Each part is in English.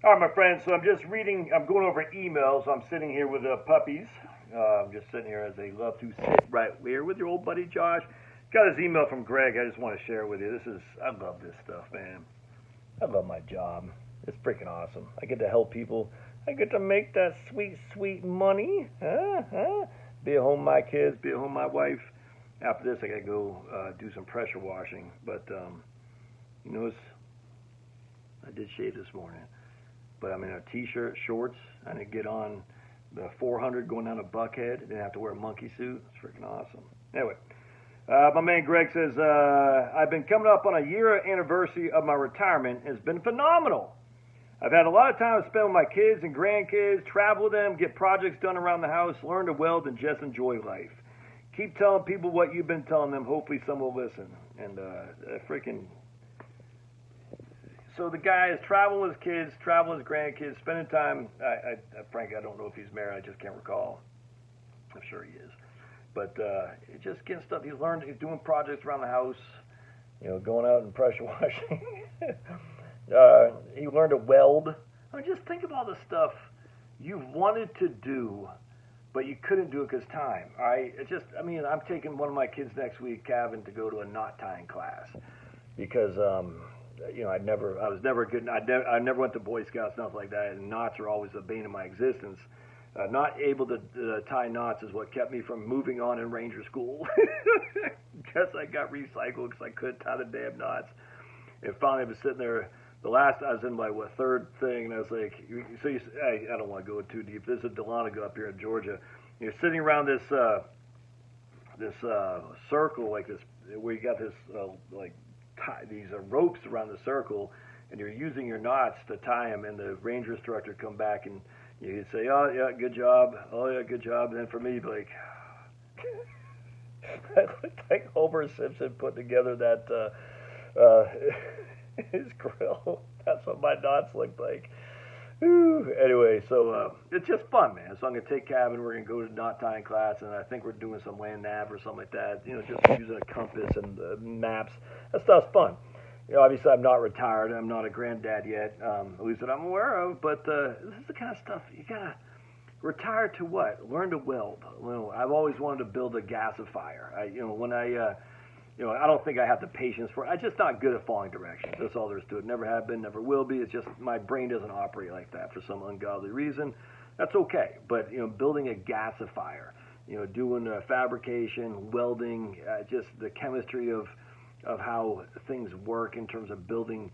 All right, my friends. So I'm just reading. I'm going over emails. I'm sitting here with puppies. I'm just sitting here as they love to sit right here with your old buddy Josh. Got his email from Greg. I just want to share it with you. I love this stuff, man. I love my job. It's freaking awesome. I get to help people. I get to make that sweet, sweet money. Be at home with my kids. Be at home with my wife. After this, I gotta go do some pressure washing. But you notice I did shave this morning. But I'm in a t-shirt, shorts. I didn't get on the 400 going down to Buckhead. Didn't have to wear a monkey suit. It's freaking awesome. Anyway, my man Greg says, I've been coming up on a year anniversary of my retirement. It's been phenomenal. I've had a lot of time to spend with my kids and grandkids, travel with them, get projects done around the house, learn to weld, and just enjoy life. Keep telling people what you've been telling them. Hopefully some will listen. And freaking... So the guy is traveling with his kids, traveling with his grandkids, spending time. Frankly, I don't know if he's married. I just can't recall. I'm sure he is. But just getting stuff. He's doing projects around the house, going out and pressure washing. He learned to weld. I mean, just think of all the stuff you've wanted to do, but you couldn't do it because time. All right? I'm taking one of my kids next week, Calvin, to go to a knot tying class because I never went to Boy Scouts, nothing like that, and knots are always the bane of my existence. Not able to tie knots is what kept me from moving on in Ranger School. Guess I got recycled because I couldn't tie the damn knots. And finally, I was sitting there. I was in my third thing, and I was like, I don't want to go too deep. This is Delanago up here in Georgia. You're sitting around this circle like this, where you got this these ropes around the circle, and you're using your knots to tie them, and the ranger instructor come back and you'd say, oh yeah, good job, oh yeah, good job, and then for me, you'd be like, I looked like Homer Simpson putting together that his grill. That's what my knots looked like. Whew. Anyway, so it's just fun, man. So I'm gonna take Calvin. We're gonna go to knot tying class, and I think we're doing some land nav or something like that. Just using a compass and maps. That stuff's fun. Obviously I'm not retired. I'm not a granddad yet, at least that I'm aware of. But this is the kind of stuff you gotta retire to. What? Learn to weld. I've always wanted to build a gasifier. I don't think I have the patience for it. I'm just not good at following directions. That's all there is to it. Never have been, never will be. It's just my brain doesn't operate like that for some ungodly reason. That's okay. But, building a gasifier, doing fabrication, welding, just the chemistry of how things work in terms of building,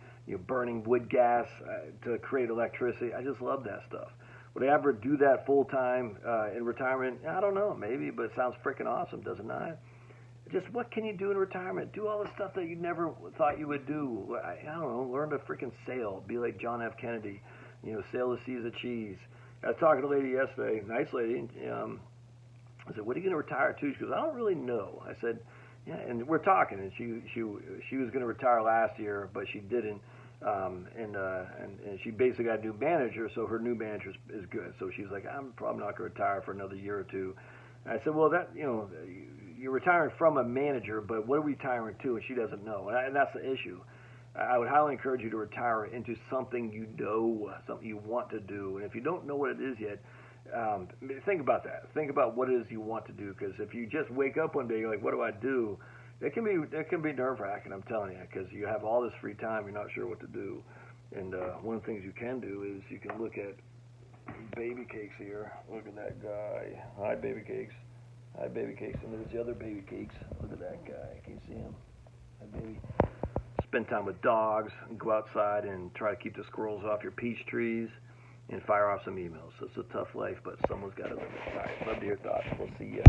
burning wood gas to create electricity. I just love that stuff. Would I ever do that full time in retirement? I don't know, maybe, but it sounds freaking awesome, doesn't it? Just what can you do in retirement? Do all the stuff that you never thought you would do. I don't know, learn to freaking sail. Be like John F. Kennedy. Sail the seas of cheese. I was talking to a lady yesterday, nice lady. I said, what are you going to retire to? She goes, I don't really know. I said, yeah, and we're talking, and she was going to retire last year, but she didn't. And she basically got a new manager, so her new manager is good. So she's like, I'm probably not going to retire for another year or two. And I said, well, you're retiring from a manager, but what are we retiring to? And she doesn't know, and that's the issue. I would highly encourage you to retire into something something you want to do. And if you don't know what it is yet, think about that. Think about what it is you want to do, because if you just wake up one day, you're like, what do I do? It can be nerve-wracking, I'm telling you, because you have all this free time, you're not sure what to do. And one of the things you can do is you can look at baby cakes here. Look at that guy. Hi, baby cakes. Hi, baby cakes. And there's the other baby cakes. Look at that guy. Can you see him? Hi, baby. Spend time with dogs and go outside and try to keep the squirrels off your peach trees and fire off some emails. So it's a tough life, but someone's got to live it. All right. Love to hear your thoughts. We'll see you.